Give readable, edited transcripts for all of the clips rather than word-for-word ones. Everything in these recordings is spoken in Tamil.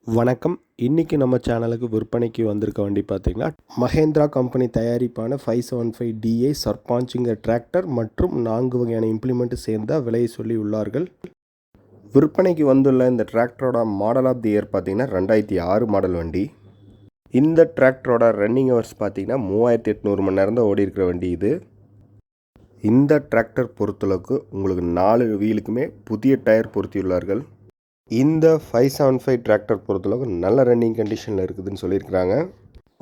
வணக்கம். இன்றைக்கி நம்ம சேனலுக்கு விற்பனைக்கு வந்திருக்க வண்டி பார்த்திங்கன்னா மஹேந்திரா கம்பெனி தயாரிப்பான 575DI சர்பாஞ்சிங்கர் டிராக்டர் மற்றும் 4 வகையான இம்ப்ளிமெண்ட் சேர்ந்த விலையை சொல்லி உள்ளார்கள். விற்பனைக்கு வந்துள்ள இந்த டிராக்டரோட மாடல் ஆஃப் தி இயர் பார்த்திங்கன்னா 2006 மாடல் வண்டி. இந்த டிராக்டரோட ரன்னிங் ஹவர்ஸ் பார்த்திங்கன்னா 3800 மணி நேரம் தான் ஓடி இருக்கிற வண்டி இது. இந்த டிராக்டர் பொறுத்தளவுக்கு உங்களுக்கு 4 வீலுக்குமே புதிய டயர் பொருத்தியுள்ளார்கள். இந்த 575 டிராக்டர் பொறுத்தளவுக்கு நல்ல ரன்னிங் கண்டிஷனில் இருக்குதுன்னு சொல்லியிருக்கிறாங்க.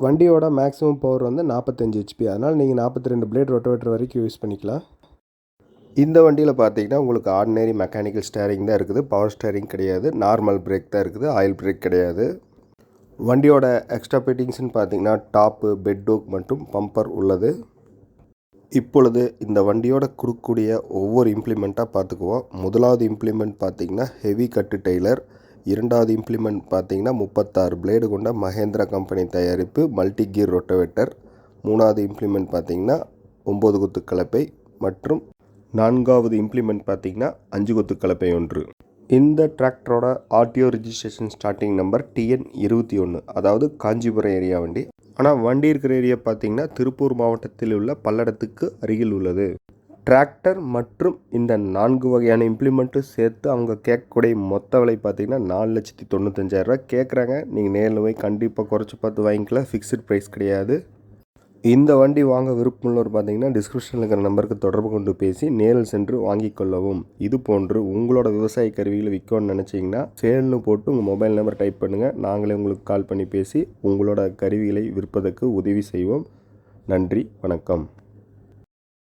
வண்டியோட மேக்ஸிமம் பவர் வந்து 45 HP. அதனால் நீங்கள் 42 பிளேட் ரொட்டவேட்டர் வரைக்கும் யூஸ் பண்ணிக்கலாம். இந்த வண்டியில் பார்த்தீங்கன்னா உங்களுக்கு ஆர்டினரி மெக்கானிக்கல் ஸ்டேரிங் தான் இருக்குது. பவர் ஸ்டேரிங் கிடையாது. நார்மல் பிரேக் தான் இருக்குது. ஆயில் பிரேக் கிடையாது. வண்டியோட எக்ஸ்ட்ரா ஃபிட்டிங்ஸ்னு பார்த்தீங்கன்னா டாப்பு, பெட் டோக் மற்றும் பம்பர் உள்ளது. இப்பொழுது இந்த வண்டியோட கொடுக்கக்கூடிய ஒவ்வொரு இம்ப்ளிமெண்ட்டாக பார்த்துக்குவோம். முதலாவது இம்ப்ளிமெண்ட் பார்த்திங்கன்னா ஹெவி கட்டு டெய்லர். இரண்டாவது இம்ப்ளிமெண்ட் பார்த்திங்கன்னா 36 பிளேடு கொண்ட மஹேந்திரா கம்பெனி தயாரிப்பு மல்டி கியர் ரொட்டவேட்டர். மூணாவது இம்ப்ளிமெண்ட் பார்த்திங்கன்னா 9 குத்து கலப்பை மற்றும் நான்காவது இம்ப்ளிமெண்ட் பார்த்திங்கன்னா 5 குத்து கலப்பை ஒன்று. இந்த டிராக்டரோட RTO registration starting number TN21, அதாவது காஞ்சிபுரம் ஏரியா வண்டி. ஆனால் வண்டி இருக்கிற ஏரியா பார்த்திங்கன்னா திருப்பூர் மாவட்டத்தில் உள்ள பல்லடத்துக்கு அருகில் உள்ளது. டிராக்டர் மற்றும் இந்த 4 வகையான இம்ப்ளிமெண்ட்டும் சேர்த்து அவங்க கேட்கக்கூடிய மொத்த விலை பார்த்திங்கன்னா 4,95,000 கேட்குறாங்க. நீங்கள் நேரில் போய் கண்டிப்பாக குறைச்சி பார்த்து வாங்கிக்கலாம். ஃபிக்ஸ்டு ப்ரைஸ் கிடையாது. இந்த வண்டி வாங்க விருப்பமுள்ளவர் பார்த்தீங்கன்னா டிஸ்கிரிப்ஷனில் இருக்கிற நம்பருக்கு தொடர்பு கொண்டு பேசி நேரில் சென்று வாங்கி கொள்ளவும். இது போன்று உங்களோட விவசாய கருவிகளை விற்கணும்னு நினச்சிங்கன்னா சேல்னு போட்டு உங்கள் மொபைல் நம்பர் டைப் பண்ணுங்கள். நாங்களே உங்களுக்கு கால் பண்ணி பேசி உங்களோட கருவிகளை விற்பதற்கு உதவி செய்வோம். நன்றி, வணக்கம்.